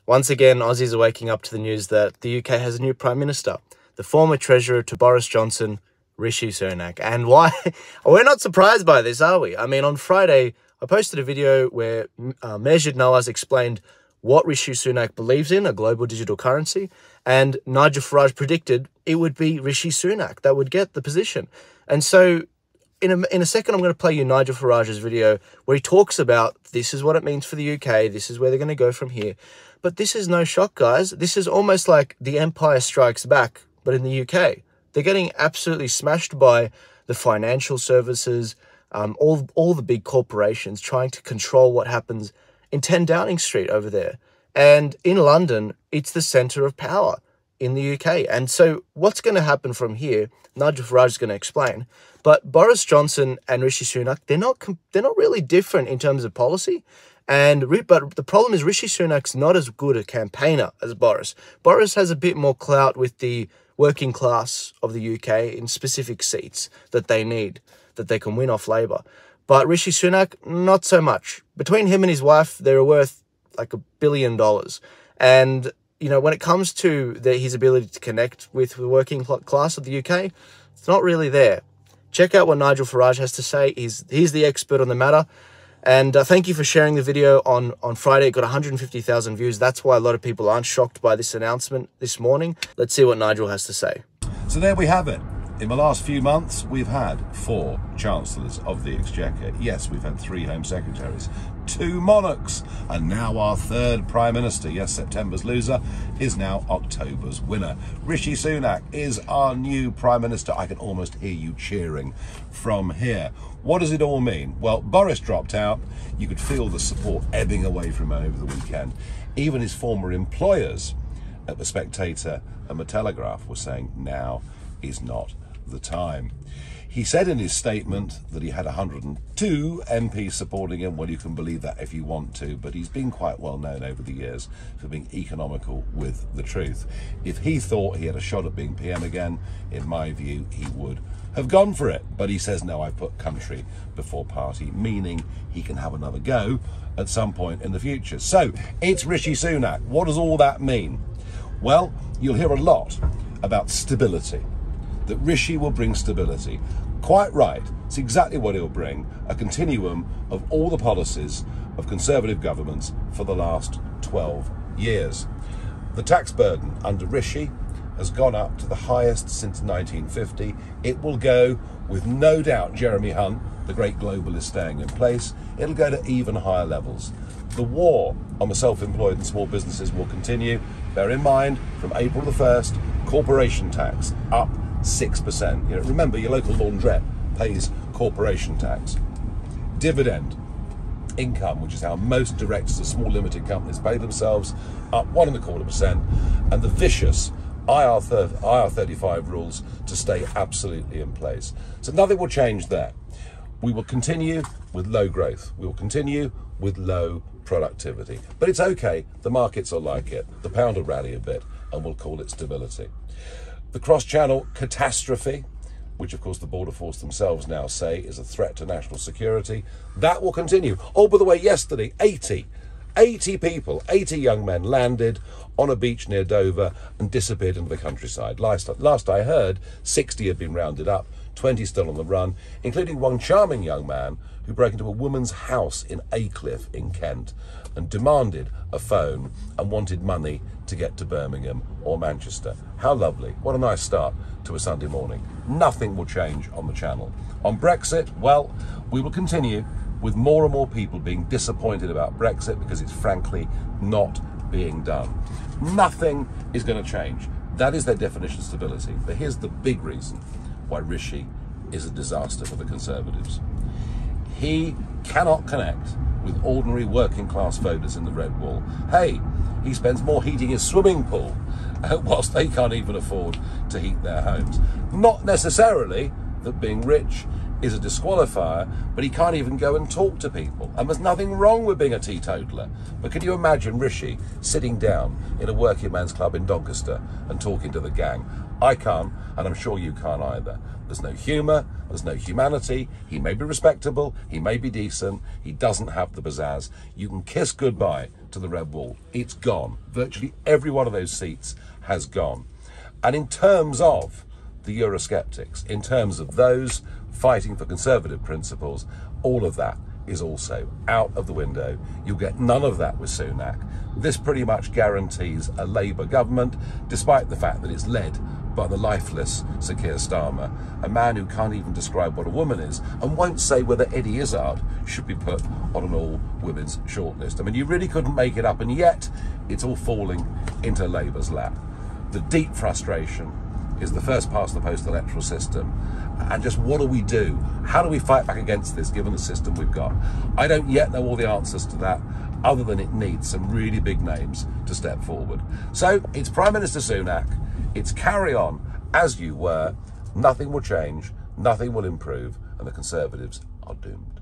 Once again, Aussies are waking up to the news that the UK has a new Prime Minister, the former Treasurer to Boris Johnson, Rishi Sunak. And why? We're not surprised by this, are we? I mean, on Friday, I posted a video where Majid Nawaz explained what Rishi Sunak believes in, a global digital currency, and Nigel Farage predicted it would be Rishi Sunak that would get the position. And so in a second, I'm going to play you Nigel Farage's video where he talks about this is what it means for the UK, this is where they're going to go from here. But this is no shock, guys. This is almost like the Empire Strikes Back, but in the UK. They're getting absolutely smashed by the financial services, all the big corporations trying to control what happens in 10 Downing Street over there. And in London, it's the centre of power in the UK. And so what's going to happen from here, Nigel Farage is going to explain. But Boris Johnson and Rishi Sunak, they're not really different in terms of policy. But the problem is Rishi Sunak's not as good a campaigner as Boris. Boris has a bit more clout with the working class of the UK in specific seats that they need, that they can win off Labour. But Rishi Sunak, not so much. Between him and his wife, they're worth like $1 billion. And, you know, when it comes to his ability to connect with the working class of the UK, it's not really there. Check out what Nigel Farage has to say. He's the expert on the matter. And thank you for sharing the video on Friday. It got 150,000 views. That's why a lot of people aren't shocked by this announcement this morning. Let's see what Nigel has to say. So there we have it. In the last few months, we've had 4 Chancellors of the Exchequer. Yes, we've had 3 Home Secretaries, 2 monarchs, and now our 3rd Prime Minister. Yes, September's loser is now October's winner. Rishi Sunak is our new Prime Minister. I can almost hear you cheering from here. What does it all mean? Well, Boris dropped out. You could feel the support ebbing away from him over the weekend. Even his former employers at The Spectator and The Telegraph were saying now is not the time. He said in his statement that he had 102 MPs supporting him. Well, you can believe that if you want to, but he's been quite well known over the years for being economical with the truth. If he thought he had a shot at being PM again, in my view, he would have gone for it. But he says, no, I put country before party, meaning he can have another go at some point in the future. So it's Rishi Sunak. What does all that mean? Well, you'll hear a lot about stability, that Rishi will bring stability. Quite right. It's exactly what he'll bring, a continuum of all the policies of Conservative governments for the last 12 years. The tax burden under Rishi has gone up to the highest since 1950. It will go, with no doubt, Jeremy Hunt, the great globalist, staying in place. It'll go to even higher levels. The war on the self-employed and small businesses will continue. Bear in mind, from April the 1st, corporation tax up 6%. You know, remember, your local laundrette pays corporation tax. Dividend income, which is how most directors of small limited companies pay themselves, up 1.25%, and the vicious IR35 rules to stay absolutely in place. So nothing will change there. We will continue with low growth. We will continue with low productivity. But it's okay. The markets will like it. The pound will rally a bit, and we'll call it stability. The cross-channel catastrophe, which of course the Border Force themselves now say is a threat to national security, that will continue. Oh, by the way, yesterday, 80 people, 80 young men landed on a beach near Dover and disappeared into the countryside. Last I heard, 60 had been rounded up, 20 still on the run, including one charming young man who broke into a woman's house in Aycliffe in Kent and demanded a phone and wanted money to get to Birmingham or Manchester. How lovely. What a nice start to a Sunday morning. Nothing will change on the channel. On Brexit, well, we will continue with more and more people being disappointed about Brexit because it's frankly not being done. Nothing is going to change. That is their definition of stability. But here's the big reason why Rishi is a disaster for the Conservatives. He cannot connect with ordinary working class voters in the red wall. Hey, he spends more heating his swimming pool whilst they can't even afford to heat their homes. Not necessarily that being rich is a disqualifier, but he can't even go and talk to people. And there's nothing wrong with being a teetotaler. But can you imagine Rishi sitting down in a working man's club in Doncaster and talking to the gang? I can't, and I'm sure you can't either. There's no humour, there's no humanity. He may be respectable, he may be decent, he doesn't have the pizzazz. You can kiss goodbye to to the red wall. It's gone. Virtually every one of those seats has gone. And in terms of the Eurosceptics, in terms of those fighting for conservative principles, all of that is also out of the window. You'll get none of that with Sunak. This pretty much guarantees a Labour government, despite the fact that it's led by the lifeless Sir Keir Starmer, a man who can't even describe what a woman is and won't say whether Eddie Izzard should be put on an all-women's shortlist. I mean, you really couldn't make it up, and yet it's all falling into Labour's lap. The deep frustration is the first past the post electoral system, and just what do we do? How do we fight back against this given the system we've got? I don't yet know all the answers to that, other than it needs some really big names to step forward. So it's Prime Minister Sunak, it's carry on as you were, nothing will change, nothing will improve, and the Conservatives are doomed.